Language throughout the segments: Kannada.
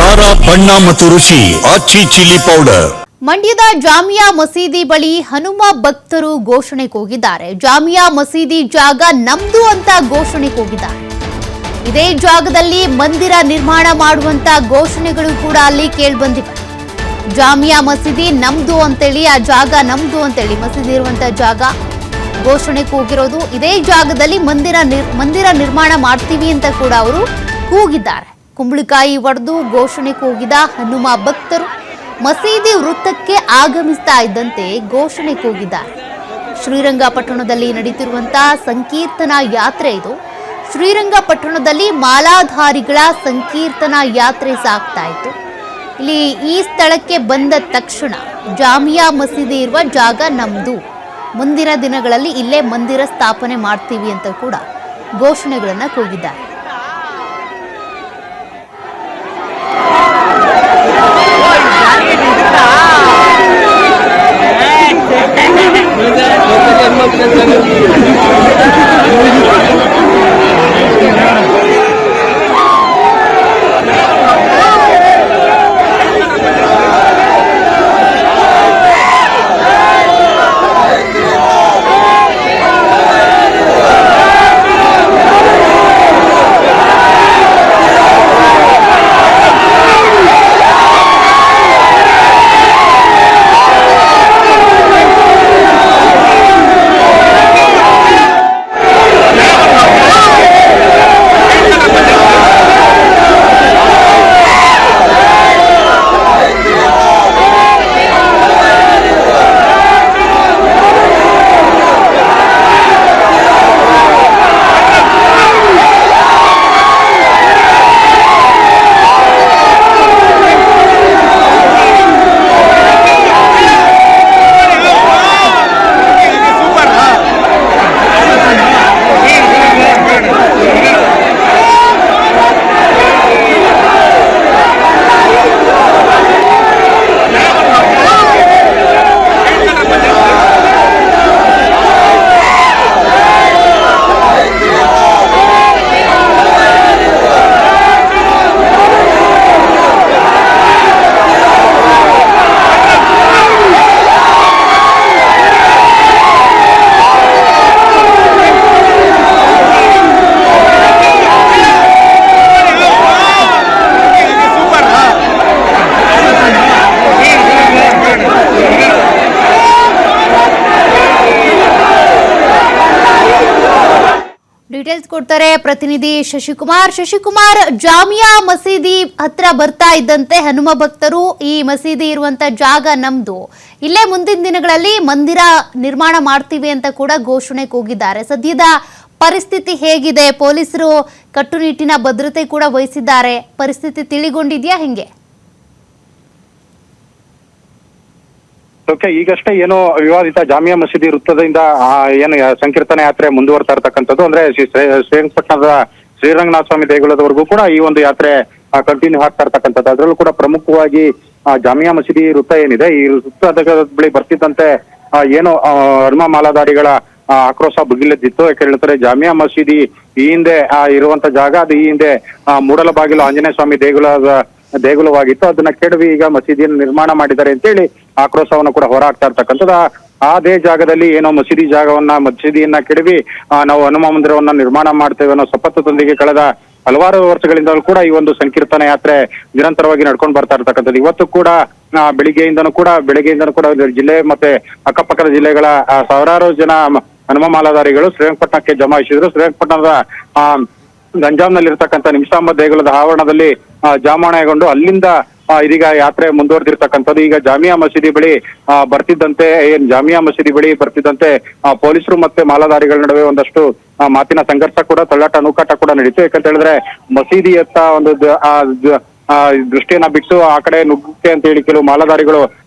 ಖಾರ ಬಣ್ಣ ಮತ್ತು ರುಚಿ ಆಚಿ ಚಿಲ್ಲಿ ಪೌಡರ್. ಮಂಡ್ಯದ ಜಾಮಿಯಾ ಮಸೀದಿ ಬಳಿ ಹನುಮ ಭಕ್ತರು ಘೋಷಣೆ ಕೂಗಿದ್ದಾರೆ. ಜಾಮಿಯಾ ಮಸೀದಿ ಜಾಗ ನಮ್ದು ಅಂತ ಘೋಷಣೆ ಕೂಗಿದ್ದಾರೆ. ಇದೇ ಜಾಗದಲ್ಲಿ ಮಂದಿರ ನಿರ್ಮಾಣ ಮಾಡುವಂತ ಘೋಷಣೆಗಳು ಕೂಡ ಅಲ್ಲಿ ಕೇಳಿಬಂದಿವೆ. ಜಾಮಿಯಾ ಮಸೀದಿ ನಮ್ದು ಅಂತೇಳಿ, ಆ ಜಾಗ ನಮ್ದು ಅಂತೇಳಿ, ಮಸೀದಿ ಇರುವಂತ ಜಾಗ ಘೋಷಣೆ ಕೂಗಿರೋದು. ಇದೇ ಜಾಗದಲ್ಲಿ ಮಂದಿರ ನಿರ್ಮಾಣ ಮಾಡ್ತೀವಿ ಅಂತ ಕೂಡ ಅವರು ಕೂಗಿದ್ದಾರೆ. ಕುಂಬಳಕಾಯಿ ಒಡೆದು ಘೋಷಣೆ ಕೂಗಿದ ಹನುಮ ಭಕ್ತರು ಮಸೀದಿ ವೃತ್ತಕ್ಕೆ ಆಗಮಿಸ್ತಾ ಇದ್ದಂತೆ ಘೋಷಣೆ ಕೂಗಿದ್ದಾರೆ. ಶ್ರೀರಂಗಪಟ್ಟಣದಲ್ಲಿ ನಡೀತಿರುವಂತಹ ಸಂಕೀರ್ತನಾ ಯಾತ್ರೆ ಇದು. ಶ್ರೀರಂಗಪಟ್ಟಣದಲ್ಲಿ ಮಾಲಾಧಾರಿಗಳ ಸಂಕೀರ್ತನಾ ಯಾತ್ರೆ ಸಾಗ್ತಾ ಇತ್ತು. ಇಲ್ಲಿ ಈ ಸ್ಥಳಕ್ಕೆ ಬಂದ ತಕ್ಷಣ ಜಾಮಿಯಾ ಮಸೀದಿ ಇರುವ ಜಾಗ ನಮ್ದು, ಮುಂದಿನ ದಿನಗಳಲ್ಲಿ ಇಲ್ಲೇ ಮಂದಿರ ಸ್ಥಾಪನೆ ಮಾಡ್ತೀವಿ ಅಂತ ಕೂಡ ಘೋಷಣೆಗಳನ್ನ ಕೂಗಿದ್ದಾರೆ. ಡೀಟೇಲ್ಸ್ ಕೊಡ್ತಾರೆ ಪ್ರತಿನಿಧಿ ಶಶಿಕುಮಾರ್. ಜಾಮಿಯಾ ಮಸೀದಿ ಹತ್ರ ಬರ್ತಾ ಇದ್ದಂತೆ ಹನುಮ ಭಕ್ತರು ಈ ಮಸೀದಿ ಇರುವಂತ ಜಾಗ ನಮ್ದು, ಇಲ್ಲೇ ಮುಂದಿನ ದಿನಗಳಲ್ಲಿ ಮಂದಿರ ನಿರ್ಮಾಣ ಮಾಡ್ತೀವಿ ಅಂತ ಕೂಡ ಘೋಷಣೆ ಕೂಗಿದ್ದಾರೆ. ಸದ್ಯದ ಪರಿಸ್ಥಿತಿ ಹೇಗಿದೆ? ಪೊಲೀಸರು ಕಟ್ಟುನಿಟ್ಟಿನ ಭದ್ರತೆ ಕೂಡ ವಹಿಸಿದ್ದಾರೆ. ಪರಿಸ್ಥಿತಿ ತಿಳಿಗೊಂಡಿದ್ಯಾ ಹೆಂಗೆ? ಈಗಷ್ಟೇ ಏನು ವಿವಾದಿತ ಜಾಮಿಯಾ ಮಸೀದಿ ವೃತ್ತದಿಂದ ಏನು ಸಂಕೀರ್ತನ ಯಾತ್ರೆ ಮುಂದುವರ್ತಾ ಇರ್ತಕ್ಕಂಥದ್ದು, ಅಂದ್ರೆ ಶ್ರೀರಂಗಪಟ್ಟಣದ ಶ್ರೀರಂಗನಾಥ ಸ್ವಾಮಿ ದೇಗುಲದವರೆಗೂ ಕೂಡ ಈ ಒಂದು ಯಾತ್ರೆ ಕಂಟಿನ್ಯೂ ಆಗ್ತಾ ಇರ್ತಕ್ಕಂಥದ್ದು. ಅದರಲ್ಲೂ ಕೂಡ ಪ್ರಮುಖವಾಗಿ ಜಾಮಿಯಾ ಮಸೀದಿ ವೃತ್ತ ಏನಿದೆ, ಈ ವೃತ್ತದ ಬಳಿ ಬರ್ತಿದ್ದಂತೆ ಏನು ಹನುಮ ಮಾಲಾಧಾರಿಗಳ ಆಕ್ರೋಶ ಭುಗಿಲೆದ್ದಿತ್ತು. ಯಾಕೆ ಹೇಳ್ತಾರೆ, ಜಾಮಿಯಾ ಮಸೀದಿ ಈ ಹಿಂದೆ ಇರುವಂತ ಜಾಗ, ಅದು ಈ ಹಿಂದೆ ಮೂಡಲಬಾಗಿಲು ಆಂಜನೇಯ ಸ್ವಾಮಿ ದೇಗುಲವಾಗಿತ್ತು. ಅದನ್ನ ಕೆಡವಿ ಈಗ ಮಸೀದಿಯನ್ನು ನಿರ್ಮಾಣ ಮಾಡಿದ್ದಾರೆ ಅಂತೇಳಿ ಆಕ್ರೋಶವನ್ನು ಕೂಡ ಹೊರಹಾಕ್ತಾ ಇರ್ತಕ್ಕಂಥದ್ದು. ಅದೇ ಜಾಗದಲ್ಲಿ ಏನೋ ಮಸೀದಿಯನ್ನ ಕೆಡವಿ ನಾವು ಹನುಮ ಮಂದಿರವನ್ನ ನಿರ್ಮಾಣ ಮಾಡ್ತೇವೆ ಅನ್ನೋ ಶಪಥದೊಂದಿಗೆ ಕಳೆದ ಹಲವಾರು ವರ್ಷಗಳಿಂದ ಕೂಡ ಈ ಒಂದು ಸಂಕೀರ್ತನ ಯಾತ್ರೆ ನಿರಂತರವಾಗಿ ನಡ್ಕೊಂಡು ಬರ್ತಾ ಇರ್ತಕ್ಕಂಥದ್ದು. ಇವತ್ತು ಕೂಡ ಬೆಳಿಗ್ಗೆಯಿಂದನೂ ಕೂಡ ಜಿಲ್ಲೆ ಮತ್ತೆ ಅಕ್ಕಪಕ್ಕದ ಜಿಲ್ಲೆಗಳ ಸಾವಿರಾರು ಜನ ಹನುಮ ಮಾಲಾಧಾರಿಗಳು ಶ್ರೀರಂಗಪಟ್ಟಣಕ್ಕೆ ಜಮಾಯಿಸಿದ್ರು. ಶ್ರೀರಂಗಪಟ್ಟಣದ ಗಂಜಾಂನಲ್ಲಿರ್ತಕ್ಕಂಥ ನಿಮಿಷಾಂಬ ದೇಗುಲದ ಆವರಣದಲ್ಲಿ ಜಮಾವಣೆಗೊಂಡು ಅಲ್ಲಿಂದ ಇದೀಗ ಯಾತ್ರೆ ಮುಂದುವರೆದಿರ್ತಕ್ಕಂಥದ್ದು. ಈಗ ಜಾಮಿಯಾ ಮಸೀದಿ ಬಳಿ ಬರ್ತಿದ್ದಂತೆ ಪೊಲೀಸರು ಮತ್ತೆ ಮಾಲಾಧಾರಿಗಳ ನಡುವೆ ಒಂದಷ್ಟು ಮಾತಿನ ಸಂಘರ್ಷ ಕೂಡ, ತಳ್ಳಾಟ ನೂಕಾಟ ಕೂಡ ನಡೀತು. ಯಾಕಂತ ಹೇಳಿದ್ರೆ ಮಸೀದಿಯತ್ತ ಒಂದು ದೃಷ್ಟಿಯನ್ನ ಬಿಟ್ಟು ಆ ಕಡೆ ನುಗ್ಗಕ್ಕೆ ಅಂತ ಹೇಳಿ ಕೆಲವು ಮಾಲಾಧಾರಿಗಳು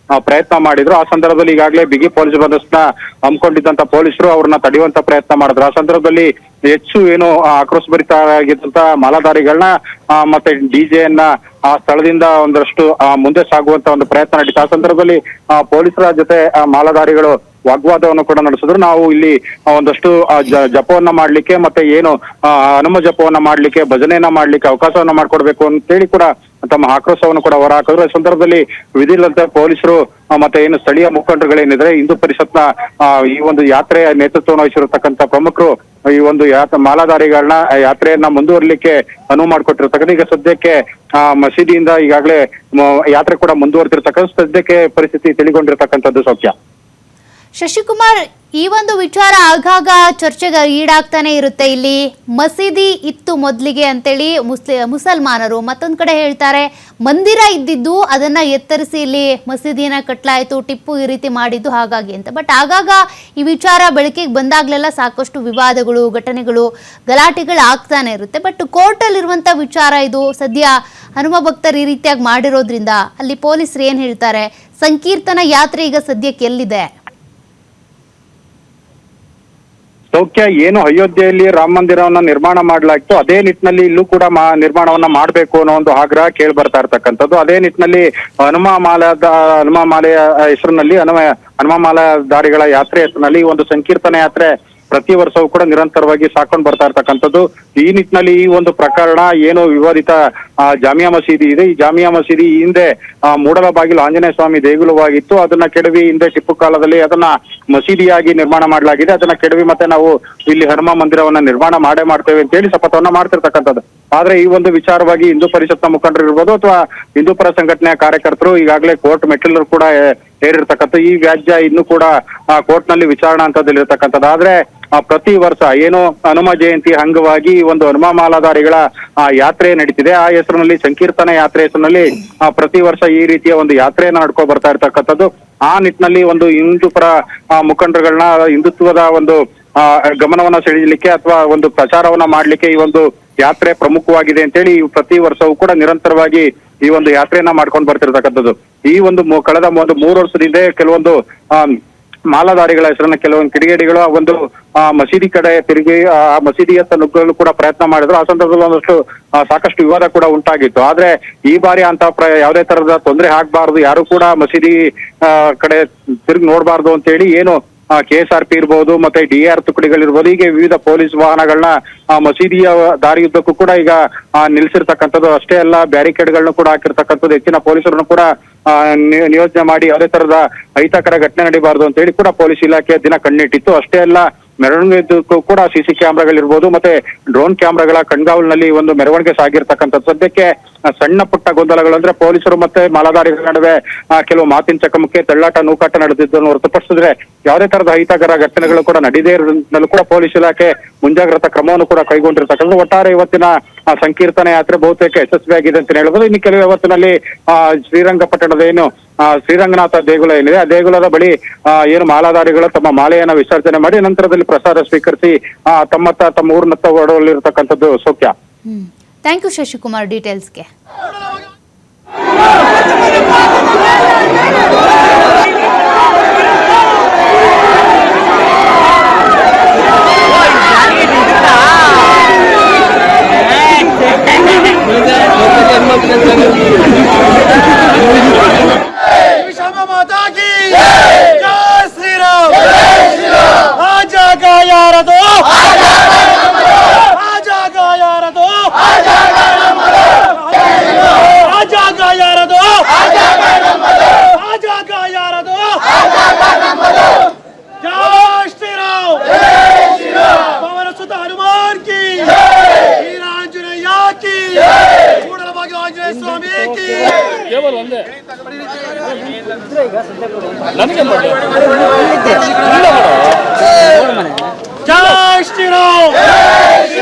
ಪ್ರಯತ್ನ ಮಾಡಿದ್ರು. ಆ ಸಂದರ್ಭದಲ್ಲಿ ಈಗಾಗಲೇ ಬಿಗಿ ಪೊಲೀಸ್ ಬಂದೋಬಸ್ತ್ನ ಹಮ್ಮಿಕೊಂಡಿದ್ದಂತ ಪೊಲೀಸರು ಅವ್ರನ್ನ ತಡೆಯುವಂತ ಪ್ರಯತ್ನ ಮಾಡಿದ್ರು. ಆ ಸಂದರ್ಭದಲ್ಲಿ ಹೆಚ್ಚು ಏನು ಆಕ್ರೋಶಭರಿತರಾಗಿದ್ದಂತ ಮಾಲಾಧಾರಿಗಳನ್ನ ಮತ್ತೆ ಡಿಜೆಯನ್ನ ಆ ಸ್ಥಳದಿಂದ ಒಂದಷ್ಟು ಮುಂದೆ ಸಾಗುವಂತ ಒಂದು ಪ್ರಯತ್ನ ನಡೀತು. ಆ ಸಂದರ್ಭದಲ್ಲಿ ಪೊಲೀಸರ ಜೊತೆ ಮಾಲಾಧಾರಿಗಳು ವಾಗ್ವಾದವನ್ನು ಕೂಡ ನಡೆಸಿದ್ರು. ನಾವು ಇಲ್ಲಿ ಒಂದಷ್ಟು ಜಪವನ್ನ ಮಾಡ್ಲಿಕ್ಕೆ ಮತ್ತೆ ಏನು ಹನುಮ ಜಪವನ್ನ ಮಾಡ್ಲಿಕ್ಕೆ ಭಜನೆಯನ್ನ ಮಾಡ್ಲಿಕ್ಕೆ ಅವಕಾಶವನ್ನ ಮಾಡ್ಕೊಡ್ಬೇಕು ಅಂತೇಳಿ ಕೂಡ ತಮ್ಮ ಆಕ್ರೋಶವನ್ನು ಕೂಡ ಹೊರಹಾಕಿದ್ರು. ಈ ಸಂದರ್ಭದಲ್ಲಿ ವಿಧಿಲ್ಲಂತೆ ಪೊಲೀಸರು ಮತ್ತೆ ಏನು ಸ್ಥಳೀಯ ಮುಖಂಡರುಗಳೇನಿದ್ರೆ ಹಿಂದೂ ಪರಿಷತ್ನ ಈ ಒಂದು ಯಾತ್ರೆಯ ನೇತೃತ್ವವನ್ನು ವಹಿಸಿರತಕ್ಕಂತ ಪ್ರಮುಖರು ಈ ಒಂದು ಮಾಲಾಧಾರಿಗಳನ್ನ ಯಾತ್ರೆಯನ್ನ ಮುಂದುವರಿಲಿಕ್ಕೆ ಅನುವು ಮಾಡಿಕೊಟ್ಟಿರ್ತಕ್ಕಂಥ ಈಗ ಸದ್ಯಕ್ಕೆ ಮಸೀದಿಯಿಂದ ಈಗಾಗಲೇ ಯಾತ್ರೆ ಕೂಡ ಮುಂದುವರೆದಿರ್ತಕ್ಕಂಥ ಸದ್ಯಕ್ಕೆ ಪರಿಸ್ಥಿತಿ ತಿಳಿಗೊಂಡಿರ್ತಕ್ಕಂಥದ್ದು ಸೌಖ್ಯ. ಶಶಿಕುಮಾರ್, ಈ ಒಂದು ವಿಚಾರ ಆಗಾಗ ಚರ್ಚೆಗೆ ಈಡಾಗ್ತಾನೆ ಇರುತ್ತೆ. ಇಲ್ಲಿ ಮಸೀದಿ ಇತ್ತು ಮೊದಲಿಗೆ ಅಂತೇಳಿ ಮುಸಲ್ಮಾನರು, ಮತ್ತೊಂದು ಕಡೆ ಹೇಳ್ತಾರೆ ಮಂದಿರ ಇದ್ದಿದ್ದು ಅದನ್ನ ಎತ್ತರಿಸಿ ಇಲ್ಲಿ ಮಸೀದಿನ ಕಟ್ಟಲಾಯಿತು, ಟಿಪ್ಪು ಈ ರೀತಿ ಮಾಡಿದ್ದು ಹಾಗಾಗಿ ಅಂತ. ಬಟ್ ಆಗಾಗ ಈ ವಿಚಾರ ಬೆಳಕಿಗೆ ಬಂದಾಗ್ಲೆಲ್ಲ ಸಾಕಷ್ಟು ವಿವಾದಗಳು, ಘಟನೆಗಳು, ಗಲಾಟೆಗಳು ಆಗ್ತಾನೆ ಇರುತ್ತೆ. ಬಟ್ ಕೋರ್ಟಲ್ಲಿರುವಂಥ ವಿಚಾರ ಇದು. ಸದ್ಯ ಹನುಮ ಭಕ್ತರು ಈ ರೀತಿಯಾಗಿ ಮಾಡಿರೋದ್ರಿಂದ ಅಲ್ಲಿ ಪೊಲೀಸರು ಏನು ಹೇಳ್ತಾರೆ? ಸಂಕೀರ್ತನ ಯಾತ್ರೆ ಈಗ ಸದ್ಯಕ್ಕೆ ಎಲ್ಲಿದೆ? ಸೌಖ್ಯ, ಏನು ಅಯೋಧ್ಯೆಯಲ್ಲಿ ರಾಮ ಮಂದಿರವನ್ನ ನಿರ್ಮಾಣ ಮಾಡಲಾಗಿತ್ತು ಅದೇ ನಿಟ್ಟಿನಲ್ಲಿ ಇಲ್ಲೂ ಕೂಡ ನಿರ್ಮಾಣವನ್ನ ಮಾಡಬೇಕು ಅನ್ನೋ ಒಂದು ಆಗ್ರಹ ಕೇಳಿ ಬರ್ತಾ ಇರ್ತಕ್ಕಂಥದ್ದು. ಅದೇ ನಿಟ್ಟಿನಲ್ಲಿ ಹನುಮ ಮಾಲೆಯ ಹೆಸರಿನಲ್ಲಿ ಹನುಮ ಮಾಲಾಧಾರಿಗಳ ಯಾತ್ರೆ ಹೆಸರಿನಲ್ಲಿ ಈ ಒಂದು ಸಂಕೀರ್ತನ ಯಾತ್ರೆ ಪ್ರತಿ ವರ್ಷವೂ ಕೂಡ ನಿರಂತರವಾಗಿ ಸಾಕೊಂಡು ಬರ್ತಾ ಇರ್ತಕ್ಕಂಥದ್ದು. ಈ ನಿಟ್ಟಿನಲ್ಲಿ ಈ ಒಂದು ಪ್ರಕರಣ ಏನು ವಿವಾದಿತ ಜಾಮಿಯಾ ಮಸೀದಿ ಇದೆ, ಈ ಜಾಮಿಯಾ ಮಸೀದಿ ಹಿಂದೆ ಮೂಡಲಬಾಗಿಲು ಆಂಜನೇಯ ಸ್ವಾಮಿ ದೇಗುಲವಾಗಿತ್ತು. ಅದನ್ನ ಕೆಡವಿ ಹಿಂದೆ ಟಿಪ್ಪು ಕಾಲದಲ್ಲಿ ಅದನ್ನ ಮಸೀದಿಯಾಗಿ ನಿರ್ಮಾಣ ಮಾಡಲಾಗಿದೆ. ಅದನ್ನ ಕೆಡವಿ ಮತ್ತೆ ನಾವು ಇಲ್ಲಿ ಹನುಮ ಮಂದಿರವನ್ನ ನಿರ್ಮಾಣ ಮಾಡ್ತೇವೆ ಅಂತ ಹೇಳಿ ಶಪಥವನ್ನ ಮಾಡ್ತಿರ್ತಕ್ಕಂಥದ್ದು. ಆದ್ರೆ ಈ ಒಂದು ವಿಚಾರವಾಗಿ ಹಿಂದೂ ಪರಿಷತ್ನ ಮುಖಂಡರು ಇರ್ಬೋದು ಅಥವಾ ಹಿಂದೂ ಪರ ಸಂಘಟನೆಯ ಕಾರ್ಯಕರ್ತರು ಈಗಾಗಲೇ ಕೋರ್ಟ್ ಮೆಟ್ಟಿಲರು ಕೂಡ ಏರಿರ್ತಕ್ಕಂಥ ಈ ವ್ಯಾಜ್ಯ ಇನ್ನು ಕೂಡ ಕೋರ್ಟ್ ನಲ್ಲಿ ವಿಚಾರಣಾ ಹಂತದಲ್ಲಿರ್ತಕ್ಕಂಥದ್ದು. ಆದ್ರೆ ಪ್ರತಿ ವರ್ಷ ಏನು ಹನುಮ ಜಯಂತಿ ಅಂಗವಾಗಿ ಒಂದು ಹನುಮ ಮಾಲಾಧಾರಿಗಳ ಯಾತ್ರೆ ನಡೀತಿದೆ. ಆ ಹೆಸರಿನಲ್ಲಿ ಸಂಕೀರ್ತನ ಯಾತ್ರೆ ಹೆಸರಿನಲ್ಲಿ ಪ್ರತಿ ವರ್ಷ ಈ ರೀತಿಯ ಒಂದು ಯಾತ್ರೆಯನ್ನ ನಡ್ಕೊ ಬರ್ತಾ ಇರ್ತಕ್ಕಂಥದ್ದು. ಆ ನಿಟ್ಟಿನಲ್ಲಿ ಒಂದು ಹಿಂದೂ ಪರ ಮುಖಂಡರುಗಳನ್ನ ಹಿಂದುತ್ವದ ಒಂದು ಗಮನವನ್ನ ಸೆಳೆಯಲಿಕ್ಕೆ ಅಥವಾ ಒಂದು ಪ್ರಚಾರವನ್ನ ಮಾಡ್ಲಿಕ್ಕೆ ಈ ಒಂದು ಯಾತ್ರೆ ಪ್ರಮುಖವಾಗಿದೆ ಅಂತೇಳಿ ಪ್ರತಿ ವರ್ಷವೂ ಕೂಡ ನಿರಂತರವಾಗಿ ಈ ಒಂದು ಯಾತ್ರೆಯನ್ನ ಮಾಡ್ಕೊಂಡು ಬರ್ತಿರ್ತಕ್ಕಂಥದ್ದು. ಈ ಒಂದು ಕಳೆದ ಒಂದು 3 ವರ್ಷದಿಂದ ಕೆಲವೊಂದು ಮಾಲಾಧಾರಿಗಳ ಹೆಸರನ್ನ ಕೆಲವೊಂದು ಕಿಡಿಗೇಡಿಗಳು ಆ ಒಂದು ಮಸೀದಿ ಕಡೆ ತಿರುಗಿ ಆ ಮಸೀದಿಯತ್ತ ನುಗ್ಗಲು ಕೂಡ ಪ್ರಯತ್ನ ಮಾಡಿದ್ರು. ಆ ಸಂದರ್ಭದಲ್ಲಿ ಒಂದಷ್ಟು ಸಾಕಷ್ಟು ವಿವಾದ ಕೂಡ ಉಂಟಾಗಿತ್ತು. ಆದ್ರೆ ಈ ಬಾರಿ ಅಂತ ಯಾವುದೇ ತರದ ತೊಂದರೆ ಆಗ್ಬಾರ್ದು, ಯಾರು ಕೂಡ ಮಸೀದಿ ಕಡೆ ತಿರುಗಿ ನೋಡ್ಬಾರ್ದು ಅಂತ ಹೇಳಿ ಏನು KSRP ಇರ್ಬೋದು ಮತ್ತೆ DR ತುಕಡಿಗಳಿರ್ಬೋದು, ಹೀಗೆ ವಿವಿಧ ಪೊಲೀಸ್ ವಾಹನಗಳನ್ನ ಮಸೀದಿಯ ದಾರಿಯುದ್ದಕ್ಕೂ ಕೂಡ ಈಗ ನಿಲ್ಸಿರ್ತಕ್ಕಂಥದ್ದು. ಅಷ್ಟೇ ಅಲ್ಲ, ಬ್ಯಾರಿಕೇಡ್ಗಳನ್ನ ಕೂಡ ಹಾಕಿರ್ತಕ್ಕಂಥದ್ದು. ಹೆಚ್ಚಿನ ಪೊಲೀಸರನ್ನು ಕೂಡ ನಿಯೋಜನೆ ಮಾಡಿ ಯಾವುದೇ ತರದ ಅಹಿತಕರ ಘಟನೆ ನಡೀಬಾರ್ದು ಅಂತ ಹೇಳಿ ಕೂಡ ಪೊಲೀಸ್ ಇಲಾಖೆ ದಿನ ಕಣ್ಣಿಟ್ಟಿತ್ತು. ಅಷ್ಟೇ ಅಲ್ಲ, ಮೆರವಣಿಗೆದಕ್ಕೂ ಕೂಡ CC ಕ್ಯಾಮ್ರಾಗಳಿರ್ಬೋದು ಮತ್ತೆ ಡ್ರೋನ್ ಕ್ಯಾಮ್ರಾಗಳ ಕಣ್ಗಾವಲಿನಲ್ಲಿ ಒಂದು ಮೆರವಣಿಗೆ ಸಾಗಿರ್ತಕ್ಕಂಥದ್ದು. ಸದ್ಯಕ್ಕೆ ಸಣ್ಣ ಪುಟ್ಟ ಗೊಂದಲಗಳು ಅಂದ್ರೆ ಪೊಲೀಸರು ಮತ್ತೆ ಮಾಲಾಧಾರಿಗಳ ನಡುವೆ ಕೆಲವು ಮಾತಿನ ಚಕಮಕಿ, ತಳ್ಳಾಟ, ನೂಕಾಟ ನಡೆದಿದ್ದನ್ನು ಹೊರತುಪಡಿಸಿದ್ರೆ ಯಾವುದೇ ತರದ ಅಹಿತಕರ ಘಟನೆಗಳು ಕೂಡ ನಡೆದೇ ಇರೋದ್ರಲ್ಲೂ ಕೂಡ ಪೊಲೀಸ್ ಇಲಾಖೆ ಮುಂಜಾಗ್ರತಾ ಕ್ರಮವನ್ನು ಕೂಡ ಕೈಗೊಂಡಿರ್ತಕ್ಕಂಥದ್ದು. ಒಟ್ಟಾರೆ ಇವತ್ತಿನ ಸಂಕೀರ್ತನ ಯಾತ್ರೆ ಬಹುತೇಕ ಯಶಸ್ವಿಯಾಗಿದೆ ಅಂತ ಹೇಳ್ಬೋದು. ಇನ್ನು ಕೆಲವು ಹೊತ್ತಿನಲ್ಲಿ ಶ್ರೀರಂಗಪಟ್ಟಣದ ಏನು ಶ್ರೀರಂಗನಾಥ ದೇಗುಲ ಏನಿದೆ ಆ ದೇಗುಲದ ಬಳಿ ಏನು ಮಾಲಾಧಾರಿಗಳು ತಮ್ಮ ಮಾಲೆಯನ್ನ ವಿಸರ್ಜನೆ ಮಾಡಿ ನಂತರದಲ್ಲಿ ಪ್ರಸಾದ ಸ್ವೀಕರಿಸಿ ತಮ್ಮ ಊರಿನತ್ತ ಹೊರಡಲಿರ್ತಕ್ಕಂಥದ್ದು ಸೌಖ್ಯ. ಥ್ಯಾಂಕ್ ಯು ಶಶಿಕುಮಾರ್ ಡೀಟೇಲ್ಸ್ಗೆ. ಕೇವಲ ಒಂದೇ ನನಗೆ